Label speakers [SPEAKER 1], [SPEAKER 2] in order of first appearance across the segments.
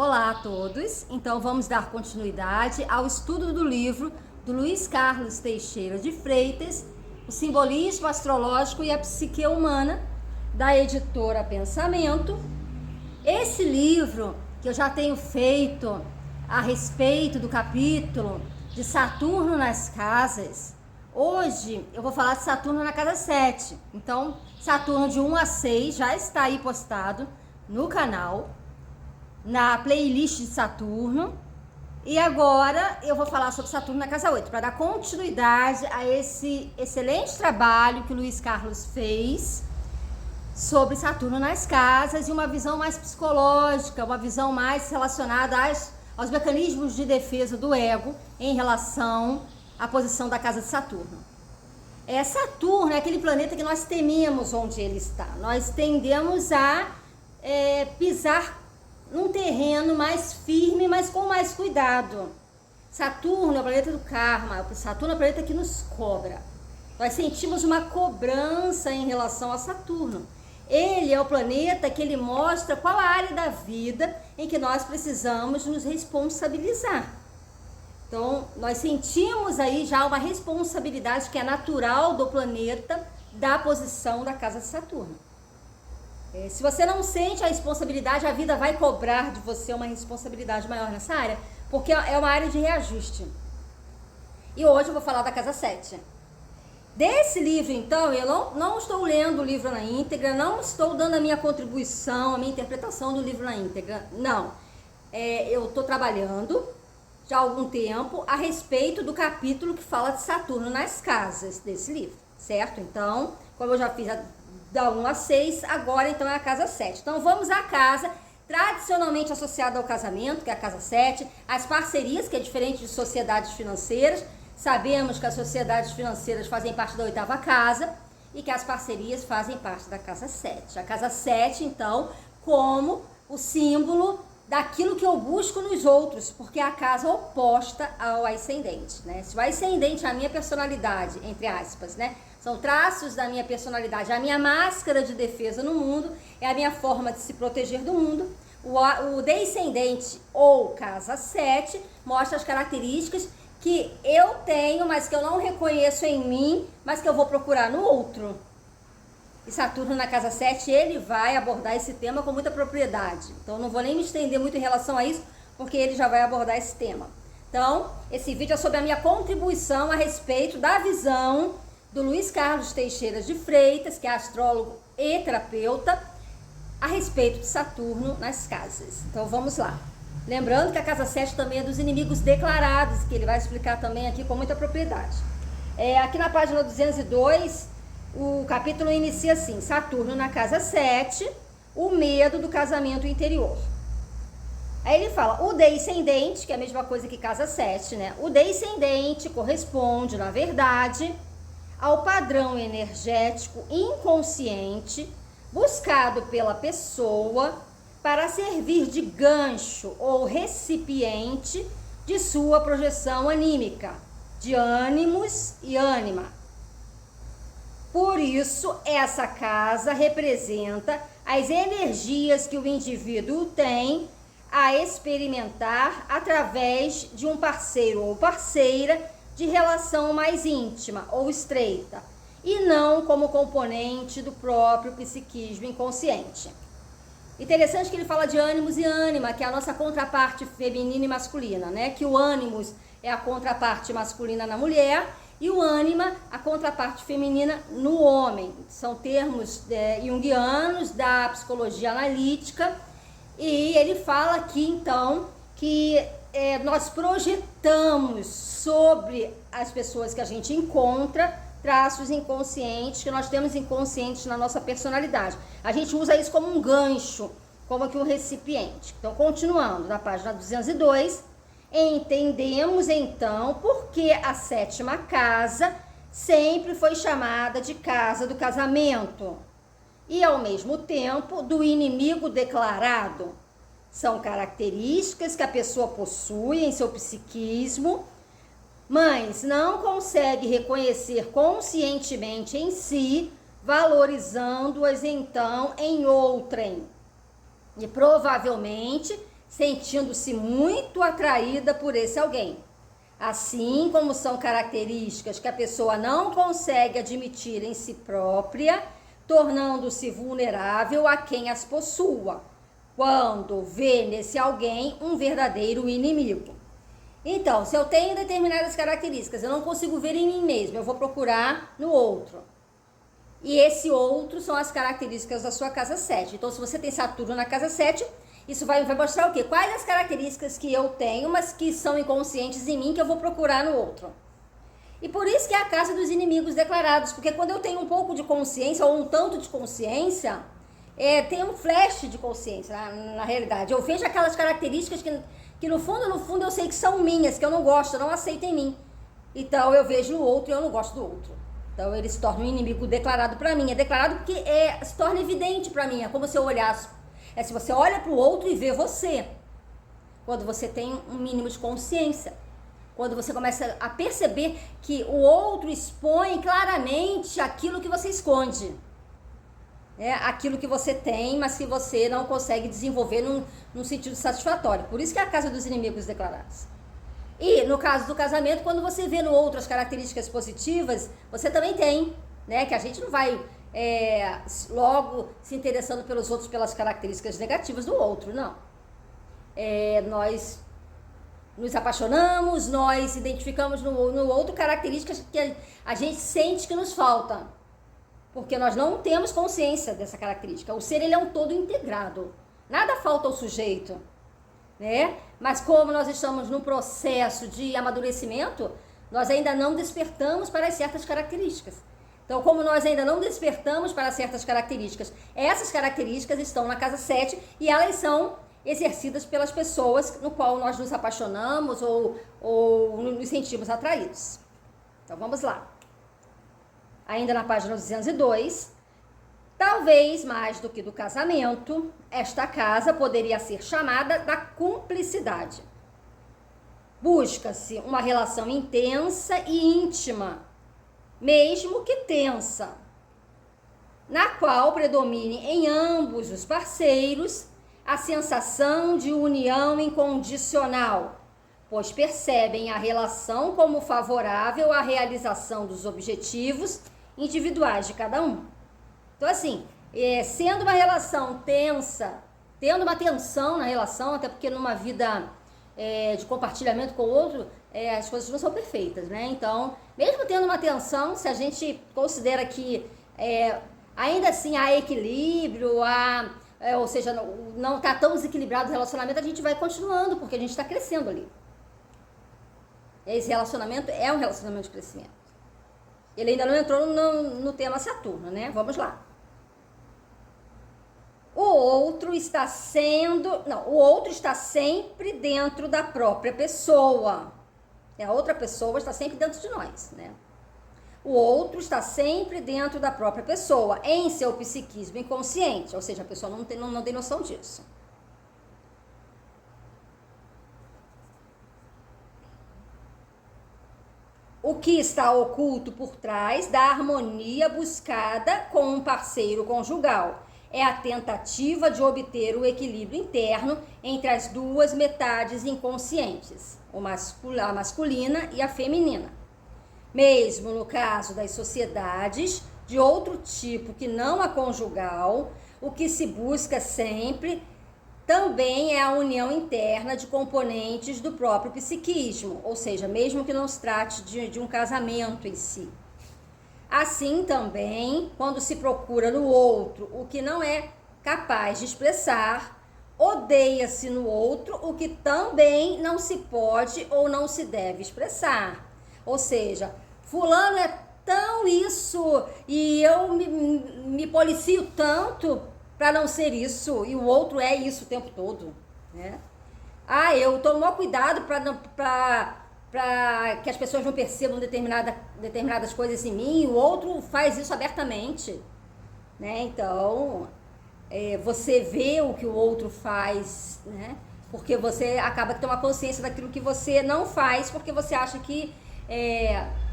[SPEAKER 1] Olá a todos, então vamos dar continuidade ao estudo do livro do Luiz Carlos Teixeira de Freitas, O Simbolismo Astrológico e a Psique Humana, da editora Pensamento. Esse livro que eu já tenho feito a respeito do capítulo de Saturno nas casas, hoje eu vou falar de Saturno na casa 7, então Saturno de 1 a 6 já está aí postado no canal, na playlist de Saturno, e agora eu vou falar sobre Saturno na casa 8, para dar continuidade a esse excelente trabalho que o Luiz Carlos fez sobre Saturno nas casas e uma visão mais psicológica, uma visão mais relacionada aos mecanismos de defesa do ego em relação à posição da casa de Saturno. Saturno é aquele planeta que nós tememos onde ele está, nós tendemos a pisar num terreno mais firme, mas com mais cuidado. Saturno é o planeta do karma, Saturno é o planeta que nos cobra. Nós sentimos uma cobrança em relação a Saturno. Ele é o planeta que ele mostra qual a área da vida em que nós precisamos nos responsabilizar. Então, nós sentimos aí já uma responsabilidade que é natural do planeta, da posição da casa de Saturno. Se você não sente a responsabilidade, a vida vai cobrar de você uma responsabilidade maior nessa área, porque é uma área de reajuste. E hoje eu vou falar da casa 7. Desse livro, então, eu não estou lendo o livro na íntegra, não estou dando a minha contribuição, a minha interpretação do livro na íntegra, não. Eu estou trabalhando já há algum tempo a respeito do capítulo que fala de Saturno nas casas desse livro, certo? Então, como eu já fiz da 1 a 6, agora então é a casa 7. Então vamos à casa tradicionalmente associada ao casamento, que é a casa 7, as parcerias, que é diferente de sociedades financeiras. Sabemos que as sociedades financeiras fazem parte da 8ª casa e que as parcerias fazem parte da casa 7. A casa 7, então, como o símbolo daquilo que eu busco nos outros, porque é a casa oposta ao ascendente, né? Se o ascendente é a minha personalidade, entre aspas, né? São traços da minha personalidade, a minha máscara de defesa no mundo, é a minha forma de se proteger do mundo. O descendente ou casa 7 mostra as características que eu tenho, mas que eu não reconheço em mim, mas que eu vou procurar no outro. E Saturno na casa 7, ele vai abordar esse tema com muita propriedade. Então não vou nem me estender muito em relação a isso, porque ele já vai abordar esse tema. Então, esse vídeo é sobre a minha contribuição a respeito da visão do Luiz Carlos Teixeira de Freitas, que é astrólogo e terapeuta, a respeito de Saturno nas casas. Então vamos lá. Lembrando que a casa 7 também é dos inimigos declarados, que ele vai explicar também aqui com muita propriedade. Aqui na página 202, o capítulo inicia assim: Saturno na casa 7, o medo do casamento interior. Aí ele fala, o descendente, que é a mesma coisa que casa 7, né? O descendente corresponde, na verdade, ao padrão energético inconsciente buscado pela pessoa para servir de gancho ou recipiente de sua projeção anímica, de ânimos e ânima. Por isso, essa casa representa as energias que o indivíduo tem a experimentar através de um parceiro ou parceira de relação mais íntima ou estreita, e não como componente do próprio psiquismo inconsciente. Interessante que ele fala de ânimos e ânima, que é a nossa contraparte feminina e masculina, né? Que o ânimos é a contraparte masculina na mulher e o ânima a contraparte feminina no homem. São termos junguianos da psicologia analítica, e ele fala aqui então que nós projetamos sobre as pessoas que a gente encontra traços inconscientes, que nós temos inconscientes na nossa personalidade. A gente usa isso como um gancho, como que um recipiente. Então, continuando na página 202, entendemos então por que a 7ª casa sempre foi chamada de casa do casamento e, ao mesmo tempo, do inimigo declarado. São características que a pessoa possui em seu psiquismo, mas não consegue reconhecer conscientemente em si, valorizando-as então em outrem. E provavelmente sentindo-se muito atraída por esse alguém. Assim como são características que a pessoa não consegue admitir em si própria, tornando-se vulnerável a quem as possua, quando vê nesse alguém um verdadeiro inimigo. Então, se eu tenho determinadas características, eu não consigo ver em mim mesmo, eu vou procurar no outro. E esse outro são as características da sua casa 7. Então, se você tem Saturno na casa 7, isso vai mostrar o quê? Quais as características que eu tenho, mas que são inconscientes em mim, que eu vou procurar no outro. E por isso que é a casa dos inimigos declarados, porque quando eu tenho um pouco de consciência, ou um tanto de consciência, tem um flash de consciência na realidade. Eu vejo aquelas características que no fundo eu sei que são minhas, que eu não gosto, eu não aceito em mim. Então eu vejo o outro e eu não gosto do outro. Então ele se torna um inimigo declarado para mim. É declarado porque se torna evidente para mim. É como se eu olhasse. Se você olha para o outro e vê você. Quando você tem um mínimo de consciência. Quando você começa a perceber que o outro expõe claramente aquilo que você esconde. Aquilo que você tem, mas que você não consegue desenvolver num sentido satisfatório. Por isso que é a casa dos inimigos declarados. E no caso do casamento, quando você vê no outro as características positivas, você também tem, né? Que a gente não vai logo se interessando pelos outros pelas características negativas do outro, não. Nós nos apaixonamos, nós identificamos no outro características que a gente sente que nos falta. Porque nós não temos consciência dessa característica. O ser, ele é um todo integrado. Nada falta ao sujeito, né? Mas como nós estamos num processo de amadurecimento, nós ainda não despertamos para certas características. Então, como nós ainda não despertamos para certas características, essas características estão na casa 7 e elas são exercidas pelas pessoas no qual nós nos apaixonamos ou nos sentimos atraídos. Então, vamos lá. Ainda na página 202, talvez mais do que do casamento, esta casa poderia ser chamada da cumplicidade. Busca-se uma relação intensa e íntima, mesmo que tensa, na qual predomine em ambos os parceiros a sensação de união incondicional, pois percebem a relação como favorável à realização dos objetivos individuais de cada um. Então, assim, sendo uma relação tensa, tendo uma tensão na relação, até porque numa vida de compartilhamento com o outro, as coisas não são perfeitas, né? Então, mesmo tendo uma tensão, se a gente considera que ainda assim há equilíbrio, ou seja, não está tão desequilibrado o relacionamento, a gente vai continuando, porque a gente está crescendo ali. Esse relacionamento é um relacionamento de crescimento. Ele ainda não entrou no tema Saturno, né? Vamos lá. O outro está sempre dentro da própria pessoa. A outra pessoa está sempre dentro de nós, né? O outro está sempre dentro da própria pessoa, em seu psiquismo inconsciente, ou seja, a pessoa não tem noção disso. O que está oculto por trás da harmonia buscada com um parceiro conjugal é a tentativa de obter o equilíbrio interno entre as duas metades inconscientes, a masculina e a feminina. Mesmo no caso das sociedades de outro tipo que não a conjugal, o que se busca sempre também é a união interna de componentes do próprio psiquismo, ou seja, mesmo que não se trate de um casamento em si. Assim também, quando se procura no outro o que não é capaz de expressar, odeia-se no outro o que também não se pode ou não se deve expressar. Ou seja, fulano é tão isso e eu me policio tanto para não ser isso, e o outro é isso o tempo todo, né? Eu tomo maior cuidado para que as pessoas não percebam determinadas coisas em mim, e o outro faz isso abertamente, né? Então, você vê o que o outro faz, né? Porque você acaba que tem uma consciência daquilo que você não faz, porque você acha que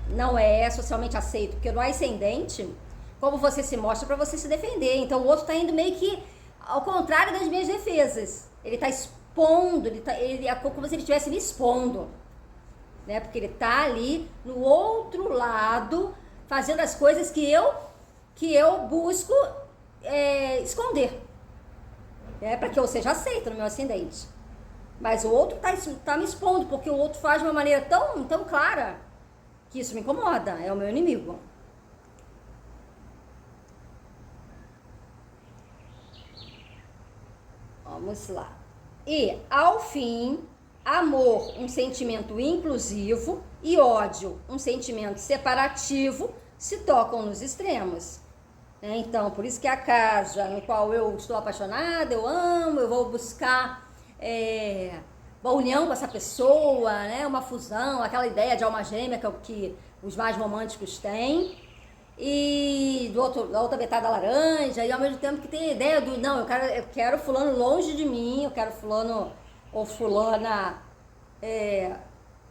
[SPEAKER 1] não é socialmente aceito, porque no ascendente, como você se mostra para você se defender. Então o outro está indo meio que ao contrário das minhas defesas. Ele está expondo, ele é como se ele estivesse me expondo, né? Porque ele tá ali no outro lado, fazendo as coisas que eu busco esconder, né? Para que eu seja aceita no meu ascendente. Mas o outro tá me expondo, porque o outro faz de uma maneira tão clara que isso me incomoda, é o meu inimigo. Vamos lá. E, ao fim, amor, um sentimento inclusivo, e ódio, um sentimento separativo, se tocam nos extremos. Então, por isso que a casa no qual eu estou apaixonada, eu amo, eu vou buscar uma união com essa pessoa, né? Uma fusão, aquela ideia de alma gêmea que é o que os mais românticos têm. E da outra metade da laranja, e ao mesmo tempo que tem a ideia do, não, eu quero fulano longe de mim, eu quero fulano ou fulana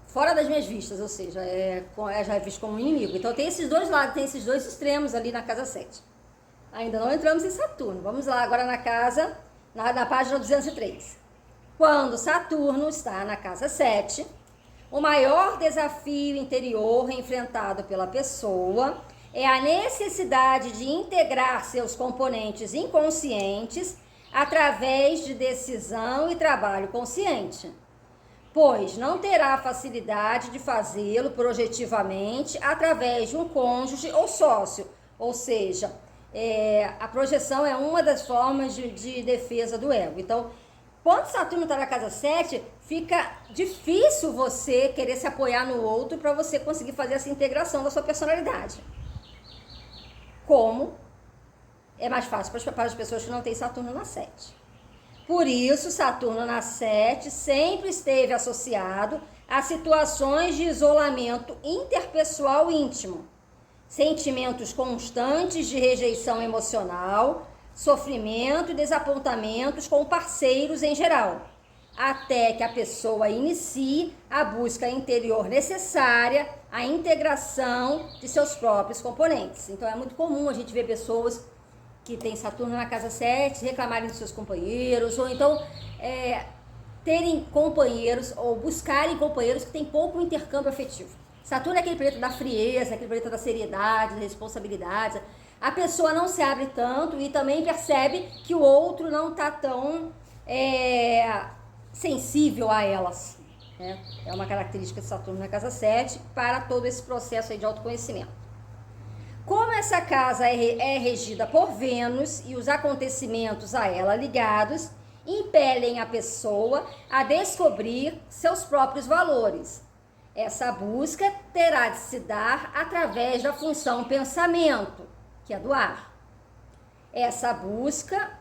[SPEAKER 1] fora das minhas vistas, ou seja, já é visto como um inimigo. Então tem esses dois lados, tem esses dois extremos ali na casa 7. Ainda não entramos em Saturno. Vamos lá agora na casa, na página 203. Quando Saturno está na casa 7, o maior desafio interior enfrentado pela pessoa é a necessidade de integrar seus componentes inconscientes através de decisão e trabalho consciente, pois não terá facilidade de fazê-lo projetivamente através de um cônjuge ou sócio, ou seja, a projeção é uma das formas de defesa do ego. Então, quando Saturno está na casa 7, fica difícil você querer se apoiar no outro para você conseguir fazer essa integração da sua personalidade. Como é mais fácil para as pessoas que não têm Saturno na 7. Por isso, Saturno na 7 sempre esteve associado a situações de isolamento interpessoal íntimo, sentimentos constantes de rejeição emocional, sofrimento e desapontamentos com parceiros em geral, até que a pessoa inicie a busca interior necessária à integração de seus próprios componentes. Então é muito comum a gente ver pessoas que têm Saturno na casa 7 reclamarem dos seus companheiros, ou então terem companheiros ou buscarem companheiros que têm pouco intercâmbio afetivo. Saturno é aquele planeta da frieza, aquele planeta da seriedade, da responsabilidade. A pessoa não se abre tanto e também percebe que o outro não está tão sensível a elas. Né? É uma característica de Saturno na casa 7 para todo esse processo aí de autoconhecimento. Como essa casa é regida por Vênus e os acontecimentos a ela ligados impelem a pessoa a descobrir seus próprios valores. Essa busca terá de se dar através da função pensamento, que é do ar. Essa busca,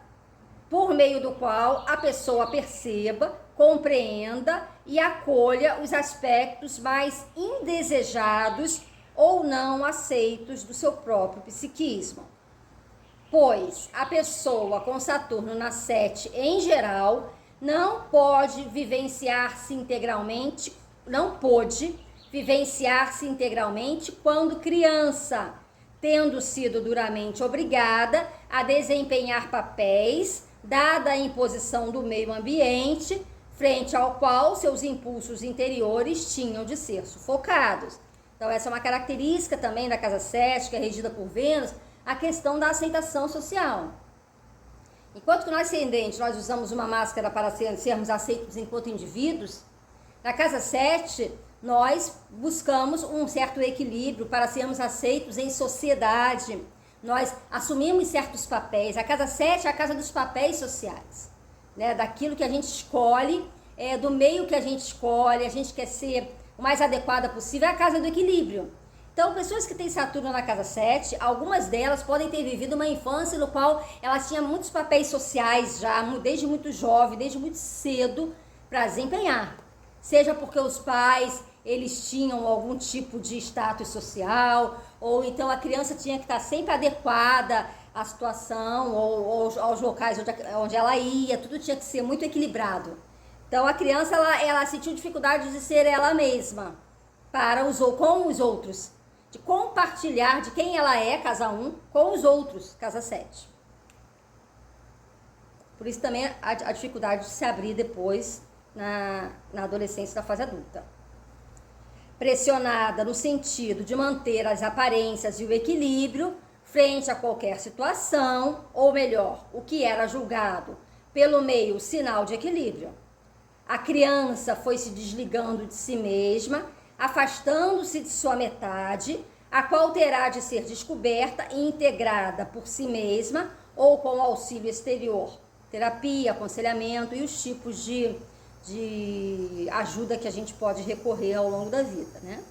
[SPEAKER 1] por meio do qual a pessoa perceba, compreenda e acolha os aspectos mais indesejados ou não aceitos do seu próprio psiquismo. Pois a pessoa com Saturno na 7, em geral, não pôde vivenciar-se integralmente quando criança, tendo sido duramente obrigada a desempenhar papéis, dada a imposição do meio ambiente, frente ao qual seus impulsos interiores tinham de ser sufocados. Então essa é uma característica também da casa 7, que é regida por Vênus, a questão da aceitação social. Enquanto que nós ascendentes, nós usamos uma máscara para sermos aceitos enquanto indivíduos, na casa 7, nós buscamos um certo equilíbrio para sermos aceitos em sociedade. Nós assumimos certos papéis. A casa 7 é a casa dos papéis sociais, né? Daquilo que a gente escolhe, do meio que a gente escolhe, a gente quer ser o mais adequada possível, é a casa do equilíbrio. Então, pessoas que têm Saturno na casa 7, algumas delas podem ter vivido uma infância no qual elas tinham muitos papéis sociais já, desde muito jovem, desde muito cedo, para desempenhar. Seja porque os pais, eles tinham algum tipo de status social, ou então a criança tinha que estar sempre adequada à situação, ou aos locais onde ela ia, tudo tinha que ser muito equilibrado. Então a criança, ela sentiu dificuldade de ser ela mesma, com os outros, de compartilhar de quem ela é, casa 1, com os outros, casa 7. Por isso também a dificuldade de se abrir depois na adolescência, na fase adulta. Pressionada no sentido de manter as aparências e o equilíbrio frente a qualquer situação, ou melhor, o que era julgado pelo meio sinal de equilíbrio. A criança foi se desligando de si mesma, afastando-se de sua metade, a qual terá de ser descoberta e integrada por si mesma ou com auxílio exterior, terapia, aconselhamento e os tipos de ajuda que a gente pode recorrer ao longo da vida, né?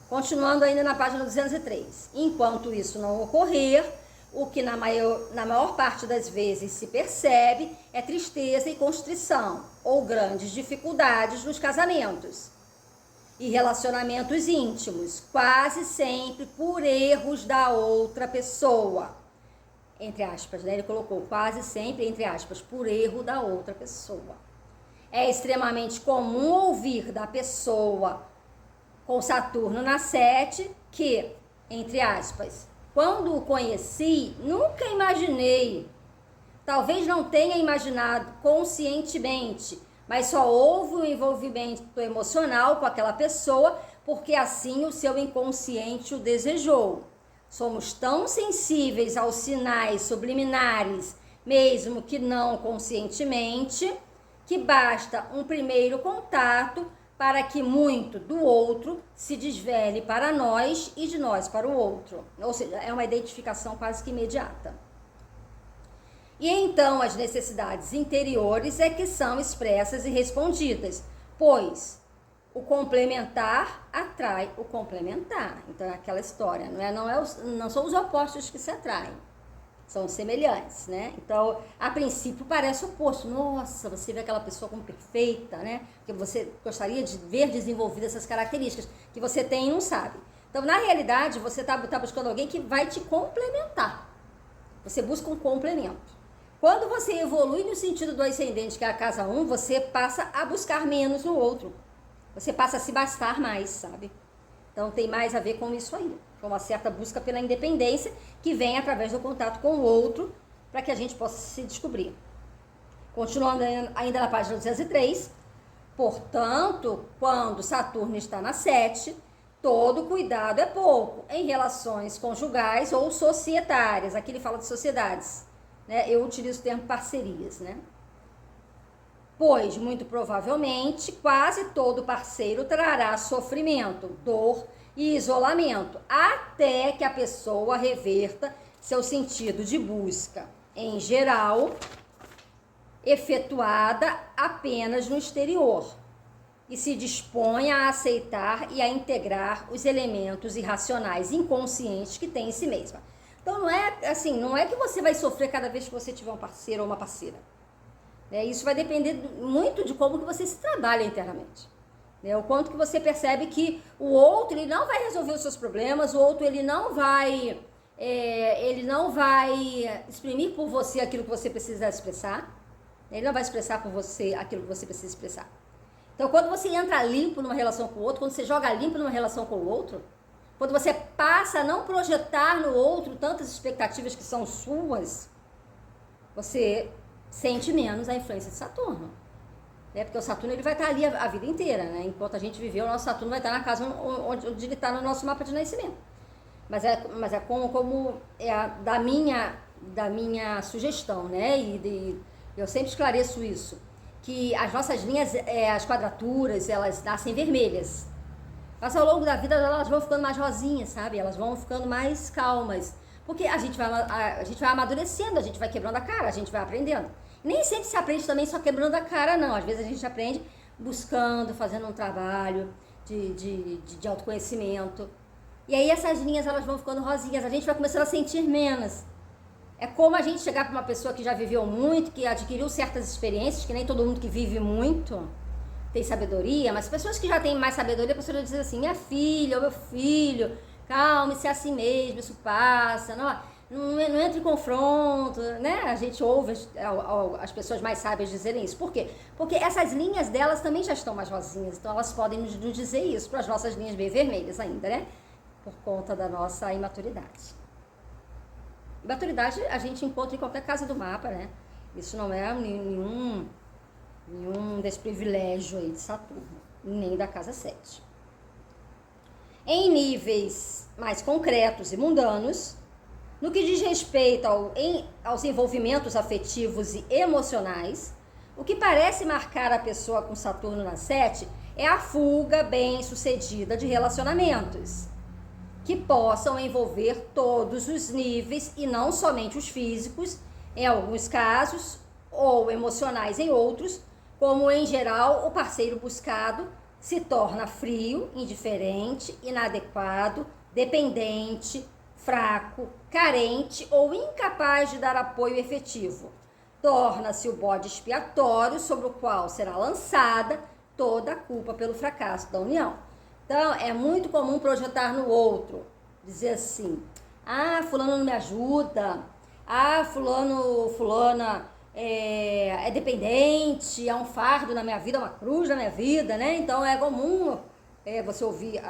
[SPEAKER 1] Continuando ainda na página 203. Enquanto isso não ocorrer, o que na maior parte das vezes se percebe é tristeza e constrição, ou grandes dificuldades nos casamentos e relacionamentos íntimos, quase sempre por erros da outra pessoa. Entre aspas, né? Ele colocou quase sempre, entre aspas, por erro da outra pessoa. É extremamente comum ouvir da pessoa com Saturno na 7 que, entre aspas, quando o conheci, nunca imaginei. Talvez não tenha imaginado conscientemente, mas só houve um envolvimento emocional com aquela pessoa porque assim o seu inconsciente o desejou. Somos tão sensíveis aos sinais subliminares, mesmo que não conscientemente, que basta um primeiro contato para que muito do outro se desvele para nós e de nós para o outro. Ou seja, é uma identificação quase que imediata. E então as necessidades interiores é que são expressas e respondidas, pois o complementar atrai o complementar. Então é aquela história, não são os opostos que se atraem, são semelhantes, né? Então, a princípio parece oposto. Nossa, você vê aquela pessoa como perfeita, né? Que você gostaria de ver desenvolvidas essas características que você tem e não sabe. Então, na realidade, você tá buscando alguém que vai te complementar. Você busca um complemento. Quando você evolui no sentido do ascendente, que é a casa 1, você passa a buscar menos no outro. Você passa a se bastar mais, sabe? Então tem mais a ver com isso aí, com uma certa busca pela independência que vem através do contato com o outro para que a gente possa se descobrir. Continuando ainda na página 203, portanto, quando Saturno está na 7, todo cuidado é pouco em relações conjugais ou societárias. Aqui ele fala de sociedades, né? Eu utilizo o termo parcerias, né? Pois, muito provavelmente, quase todo parceiro trará sofrimento, dor e isolamento, até que a pessoa reverta seu sentido de busca, em geral, efetuada apenas no exterior, e se disponha a aceitar e a integrar os elementos irracionais inconscientes que tem em si mesma. Então, não é que você vai sofrer cada vez que você tiver um parceiro ou uma parceira. Isso vai depender muito de como que você se trabalha internamente. O quanto que você percebe que o outro ele não vai resolver os seus problemas, o outro ele não vai exprimir por você aquilo que você precisa expressar, ele não vai expressar por você aquilo que você precisa expressar. Então, quando você entra limpo numa relação com o outro, quando você joga limpo numa relação com o outro, quando você passa a não projetar no outro tantas expectativas que são suas, você sente menos a influência de Saturno. Porque o Saturno ele vai estar ali a vida inteira, né? Enquanto a gente viver, o nosso Saturno vai estar na casa onde ele está no nosso mapa de nascimento. Mas é como da minha sugestão, né? Eu sempre esclareço isso, que as nossas linhas, as quadraturas, elas nascem vermelhas. Mas ao longo da vida elas vão ficando mais rosinhas, sabe? Elas vão ficando mais calmas. Porque a gente vai amadurecendo, a gente vai quebrando a cara, a gente vai aprendendo. Nem sempre se aprende também só quebrando a cara, não. Às vezes a gente aprende buscando, fazendo um trabalho de autoconhecimento. E aí essas linhas elas vão ficando rosinhas, a gente vai começando a sentir menos. É como a gente chegar para uma pessoa que já viveu muito, que adquiriu certas experiências, que nem todo mundo que vive muito tem sabedoria, mas pessoas que já têm mais sabedoria, a pessoa diz assim, minha filha, ou meu filho, calme-se, é assim mesmo, isso passa, não entra em confronto, né? A gente ouve as pessoas mais sábias dizerem isso. Por quê? Porque essas linhas delas também já estão mais rosinhas, então elas podem nos dizer isso para as nossas linhas bem vermelhas ainda, né? Por conta da nossa imaturidade. Imaturidade a gente encontra em qualquer casa do mapa, né? Isso não é nenhum desprivilégio aí de Saturno, nem da casa 7. Em níveis mais concretos e mundanos, no que diz respeito aos envolvimentos afetivos e emocionais, o que parece marcar a pessoa com Saturno na 7 é a fuga bem-sucedida de relacionamentos, que possam envolver todos os níveis e não somente os físicos, em alguns casos, ou emocionais em outros, como em geral o parceiro buscado se torna frio, indiferente, inadequado, dependente, fraco, carente ou incapaz de dar apoio efetivo. Torna-se o bode expiatório sobre o qual será lançada toda a culpa pelo fracasso da união. Então, é muito comum projetar no outro, dizer assim, fulano não me ajuda, fulana é dependente, é um fardo na minha vida, uma cruz na minha vida, né? Então, é comum você ouvir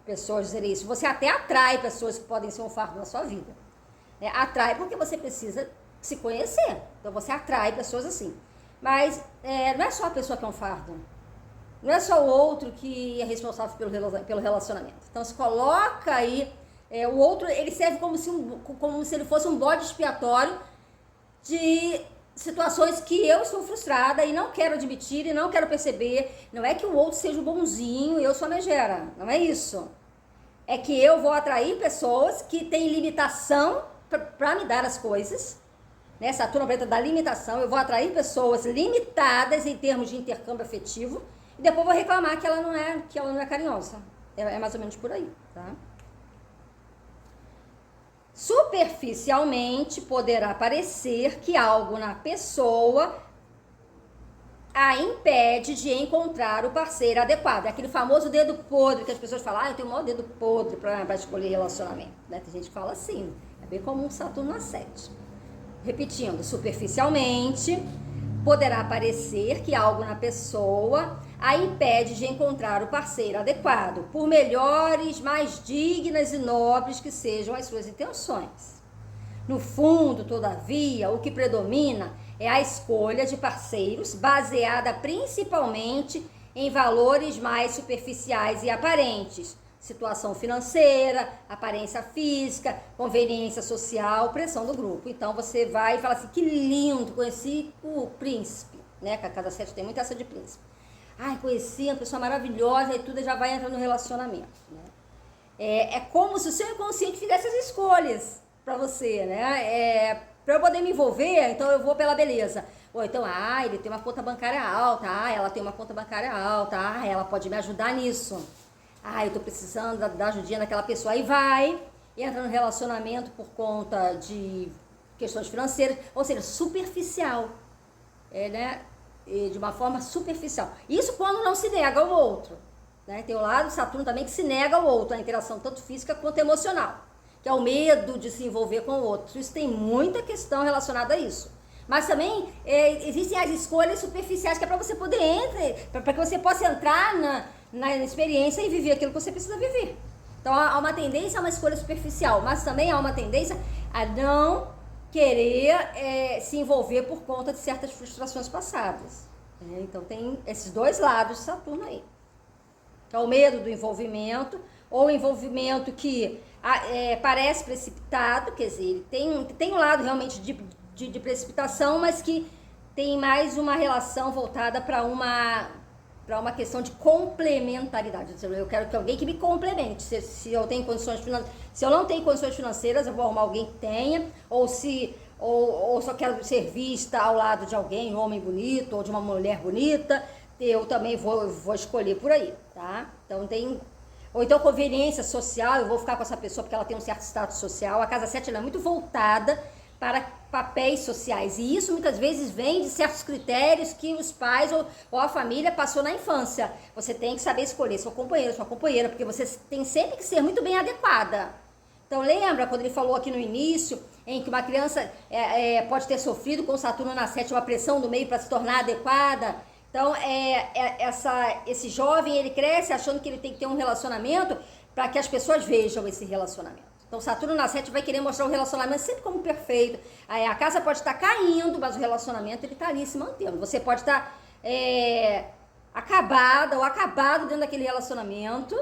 [SPEAKER 1] pessoas dizerem isso. Você até atrai pessoas que podem ser um fardo na sua vida. Atrai porque você precisa se conhecer. Então, você atrai pessoas assim. Mas não é só a pessoa que é um fardo. Não é só o outro que é responsável pelo relacionamento. Então, se coloca aí, o outro, ele serve como se ele fosse um bode expiatório de situações que eu estou frustrada e não quero admitir e não quero perceber. Não é que o outro seja o bonzinho e eu sou a megera. Não é isso. É que eu vou atrair pessoas que têm limitação para me dar as coisas. Né? Saturno planeta da limitação. Eu vou atrair pessoas limitadas em termos de intercâmbio afetivo. E depois vou reclamar que ela não é carinhosa. É mais ou menos por aí, tá? Superficialmente poderá parecer que algo na pessoa a impede de encontrar o parceiro adequado. É aquele famoso dedo podre que as pessoas falam, eu tenho o maior dedo podre para escolher relacionamento. Né? Tem gente que fala assim, é bem comum Saturno na 7. Repetindo, superficialmente poderá parecer que algo na pessoa a impede de encontrar o parceiro adequado, por melhores, mais dignas e nobres que sejam as suas intenções. No fundo, todavia, o que predomina é a escolha de parceiros baseada principalmente em valores mais superficiais e aparentes, situação financeira, aparência física, conveniência social, pressão do grupo. Então você vai e fala assim, que lindo, conheci o príncipe, né? Que a casa 7 tem muito essa de príncipe. Conheci uma pessoa maravilhosa e tudo já vai entrar no relacionamento, né? É como se o seu inconsciente fizesse as escolhas para você, né? Para eu poder me envolver, então eu vou pela beleza. Ou então, ele tem uma conta bancária alta, ela tem uma conta bancária alta, ela pode me ajudar nisso. Eu tô precisando da ajudinha daquela pessoa. Aí vai, entra no relacionamento por conta de questões financeiras, ou seja, superficial, né? De uma forma superficial. Isso quando não se nega ao outro, né? Tem o lado de Saturno também que se nega ao outro, a interação tanto física quanto emocional, que é o medo de se envolver com o outro. Isso tem muita questão relacionada a isso. Mas também existem as escolhas superficiais que é para você poder entrar, para que você possa entrar na experiência e viver aquilo que você precisa viver. Então há uma tendência a uma escolha superficial, mas também há uma tendência a não querer se envolver por conta de certas frustrações passadas. Então tem esses dois lados de Saturno aí. Então, o medo do envolvimento, ou o envolvimento que parece precipitado, quer dizer, ele tem um lado realmente de precipitação, mas que tem mais uma relação voltada para uma questão de complementaridade. Eu quero que alguém que me complemente. Se eu tenho condições financeiras, se eu não tenho condições financeiras, eu vou arrumar alguém que tenha, ou só quero ser vista ao lado de alguém, um homem bonito ou de uma mulher bonita, eu também vou escolher por aí, tá? Então ou então conveniência social, eu vou ficar com essa pessoa porque ela tem um certo status social. A casa 7 ela é muito voltada para papéis sociais, e isso muitas vezes vem de certos critérios que os pais ou a família passou na infância. Você tem que saber escolher seu companheiro, sua companheira, porque você tem sempre que ser muito bem adequada. Então lembra quando ele falou aqui no início, em que uma criança pode ter sofrido com Saturno na 7 uma pressão do meio para se tornar adequada? Então esse jovem, ele cresce achando que ele tem que ter um relacionamento para que as pessoas vejam esse relacionamento. Então, Saturno na 7 vai querer mostrar o relacionamento sempre como perfeito. Aí a casa pode estar caindo, mas o relacionamento ele está ali se mantendo. Você pode estar acabada ou acabado dentro daquele relacionamento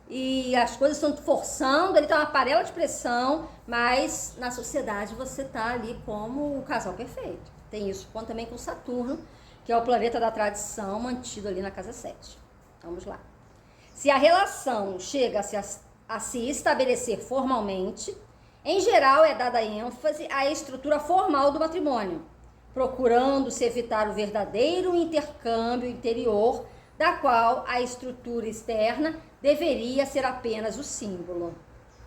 [SPEAKER 1] e as coisas estão forçando, ele tá uma panela de pressão, mas na sociedade você tá ali como o casal perfeito. Tem isso também com Saturno, que é o planeta da tradição mantido ali na casa 7. Vamos lá. Se a relação chega a se estabelecer formalmente, em geral é dada ênfase à estrutura formal do matrimônio, procurando-se evitar o verdadeiro intercâmbio interior, da qual a estrutura externa deveria ser apenas o símbolo.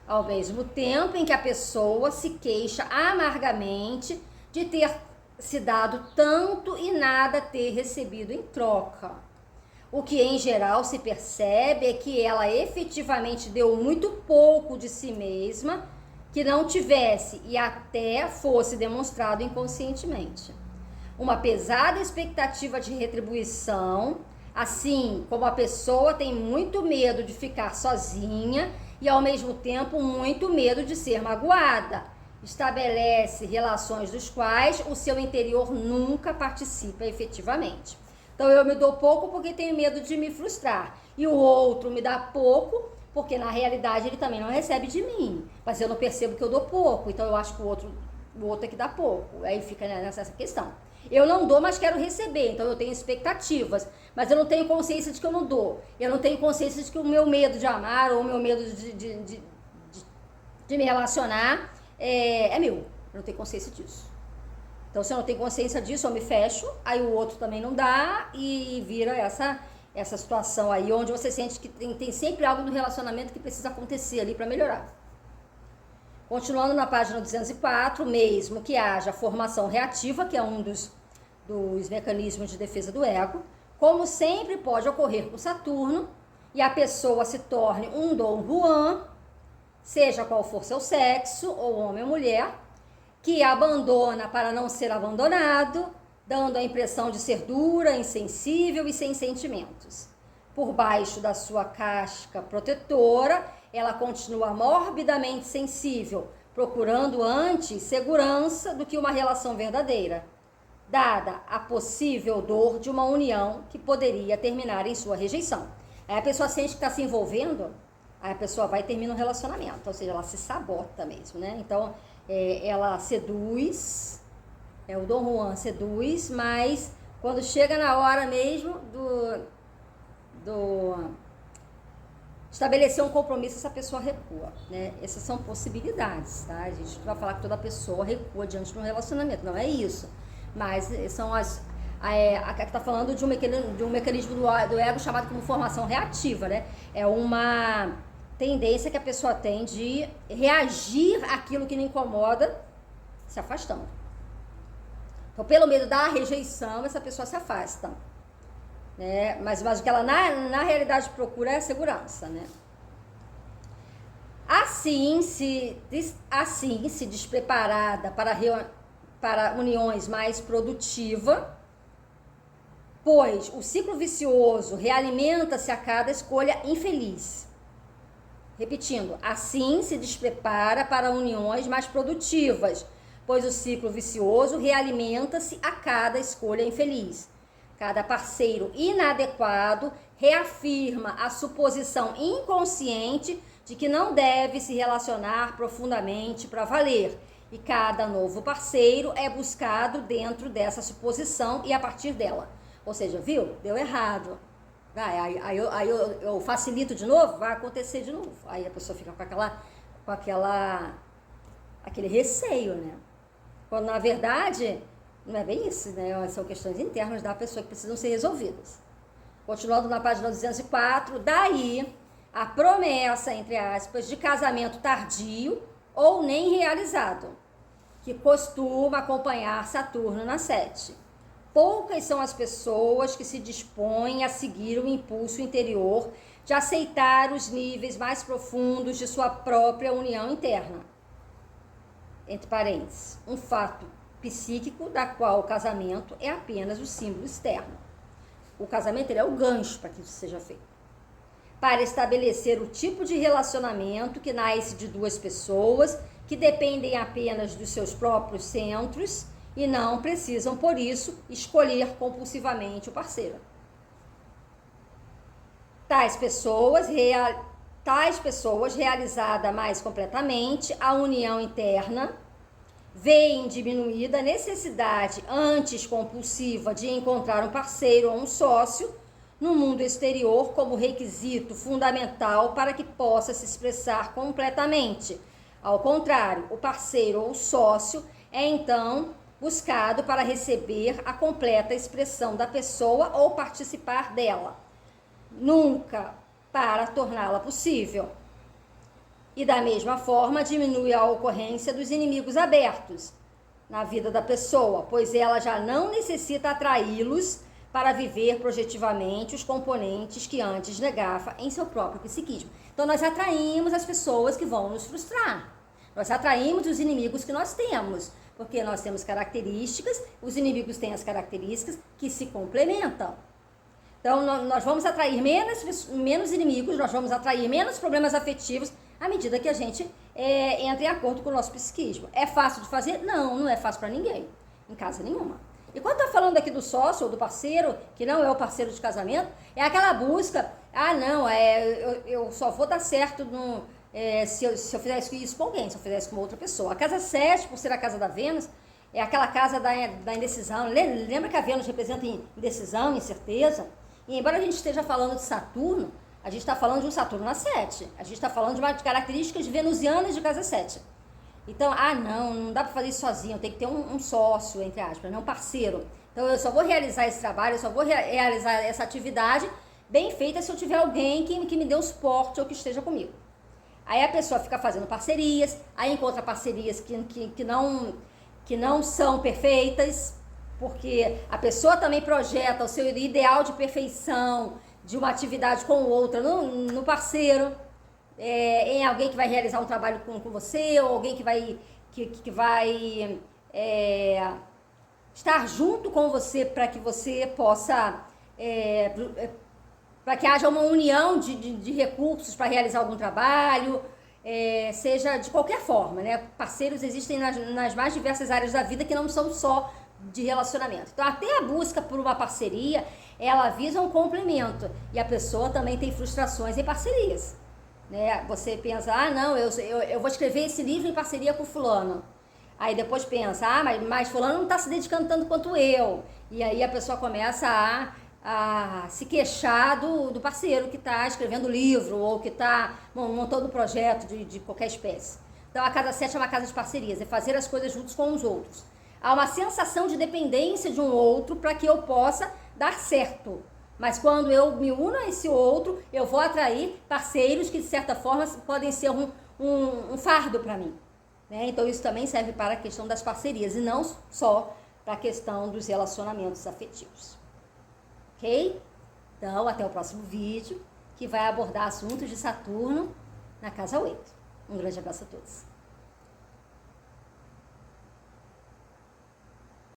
[SPEAKER 1] Ao mesmo tempo em que a pessoa se queixa amargamente de ter se dado tanto e nada ter recebido em troca. O que em geral se percebe é que ela efetivamente deu muito pouco de si mesma, que não tivesse e até fosse demonstrado inconscientemente. Uma pesada expectativa de retribuição, assim como a pessoa tem muito medo de ficar sozinha e ao mesmo tempo muito medo de ser magoada, estabelece relações dos quais o seu interior nunca participa efetivamente. Então eu me dou pouco porque tenho medo de me frustrar e o outro me dá pouco porque na realidade ele também não recebe de mim, mas eu não percebo que eu dou pouco, então eu acho que o outro é que dá pouco, aí fica nessa questão. Eu não dou, mas quero receber, então eu tenho expectativas, mas eu não tenho consciência de que eu não dou, eu não tenho consciência de que o meu medo de amar ou o meu medo de me relacionar é meu, eu não tenho consciência disso. Então se eu não tenho consciência disso, eu me fecho, aí o outro também não dá e vira essa situação aí, onde você sente que tem sempre algo no relacionamento que precisa acontecer ali para melhorar. Continuando na página 204, mesmo que haja formação reativa, que é um dos mecanismos de defesa do ego, como sempre pode ocorrer com Saturno, e a pessoa se torne um Dom Juan, seja qual for seu sexo, ou homem ou mulher, que abandona para não ser abandonado, dando a impressão de ser dura, insensível e sem sentimentos. Por baixo da sua casca protetora, ela continua morbidamente sensível, procurando antes segurança do que uma relação verdadeira, dada a possível dor de uma união que poderia terminar em sua rejeição. Aí a pessoa sente que está se envolvendo, aí a pessoa vai e termina um relacionamento, ou seja, ela se sabota mesmo, né? Então, ela seduz, o Dom Juan seduz, mas quando chega na hora mesmo estabelecer um compromisso, essa pessoa recua, né? Essas são possibilidades, tá? A gente não vai falar que toda pessoa recua diante de um relacionamento, não é isso. Mas são a que está falando de um mecanismo do ego chamado como formação reativa, né? É uma tendência que a pessoa tem de reagir àquilo que lhe incomoda, se afastando. Então, pelo medo da rejeição, essa pessoa se afasta. Né? Mas o que ela na realidade procura é a segurança, né? Assim se despreparada para uniões mais produtivas, pois o ciclo vicioso realimenta-se a cada escolha infeliz. Repetindo, assim se desprepara para uniões mais produtivas, pois o ciclo vicioso realimenta-se a cada escolha infeliz. Cada parceiro inadequado reafirma a suposição inconsciente de que não deve se relacionar profundamente para valer. E cada novo parceiro é buscado dentro dessa suposição e a partir dela. Ou seja, viu? Deu errado. Aí eu facilito de novo, vai acontecer de novo. Aí a pessoa fica com aquele receio, né? Quando na verdade não é bem isso, né? São questões internas da pessoa que precisam ser resolvidas. Continuando na página 204, daí a promessa, entre aspas, de casamento tardio ou nem realizado, que costuma acompanhar Saturno na 7. Poucas são as pessoas que se dispõem a seguir o impulso interior de aceitar os níveis mais profundos de sua própria união interna. Entre parênteses, um fato psíquico da qual o casamento é apenas o símbolo externo. O casamento ele é o gancho para que isso seja feito. para estabelecer o tipo de relacionamento que nasce de duas pessoas que dependem apenas dos seus próprios centros e não precisam, por isso, escolher compulsivamente o parceiro. Tais pessoas, realizada mais completamente a união interna, veem diminuída a necessidade antes compulsiva de encontrar um parceiro ou um sócio no mundo exterior como requisito fundamental para que possa se expressar completamente. Ao contrário, o parceiro ou sócio é então buscado para receber a completa expressão da pessoa ou participar dela, nunca para torná-la possível. E da mesma forma diminui a ocorrência dos inimigos abertos na vida da pessoa, pois ela já não necessita atraí-los para viver projetivamente os componentes que antes negava em seu próprio psiquismo. Então nós atraímos as pessoas que vão nos frustrar. Nós atraímos os inimigos que nós temos, porque nós temos características, os inimigos têm as características que se complementam. Então nós vamos atrair menos inimigos, nós vamos atrair menos problemas afetivos à medida que a gente entra em acordo com o nosso psiquismo. É fácil de fazer? Não, não é fácil para ninguém, em casa nenhuma. E quando tá falando aqui do sócio ou do parceiro, que não é o parceiro de casamento, é aquela busca, eu só vou dar certo se eu fizer isso com alguém, se eu fizer isso com outra pessoa. A casa 7, por ser a casa da Vênus, é aquela casa da indecisão. Lembra que a Vênus representa indecisão, incerteza? E embora a gente esteja falando de Saturno, a gente está falando de um Saturno na 7. A gente está falando de características venusianas de casa 7. Então, não dá para fazer isso sozinho, tem que ter um sócio, entre aspas, um parceiro. Então, eu só vou realizar esse trabalho, eu só vou realizar essa atividade bem feita se eu tiver alguém que me dê um suporte ou que esteja comigo. Aí a pessoa fica fazendo parcerias, aí encontra parcerias que não são perfeitas, porque a pessoa também projeta o seu ideal de perfeição de uma atividade com outra no parceiro. Em alguém que vai realizar um trabalho com você, ou alguém que vai estar junto com você para que você possa, para que haja uma união de recursos para realizar algum trabalho, seja de qualquer forma, né? Parceiros existem nas mais diversas áreas da vida que não são só de relacionamento. Então, até a busca por uma parceria, ela visa um complemento, e a pessoa também tem frustrações em parcerias. Né? Você pensa, eu vou escrever esse livro em parceria com fulano. Aí depois pensa, mas fulano não está se dedicando tanto quanto eu. E aí a pessoa começa a se queixar do parceiro que está escrevendo o livro ou que está montando um projeto de qualquer espécie. Então a casa 7 é uma casa de parcerias, é fazer as coisas juntos com os outros. Há uma sensação de dependência de um outro para que eu possa dar certo. Mas quando eu me uno a esse outro, eu vou atrair parceiros que, de certa forma, podem ser um fardo para mim. Né? Então, isso também serve para a questão das parcerias e não só para a questão dos relacionamentos afetivos. Ok? Então, até o próximo vídeo, que vai abordar assuntos de Saturno na casa 8. Um grande abraço a todos.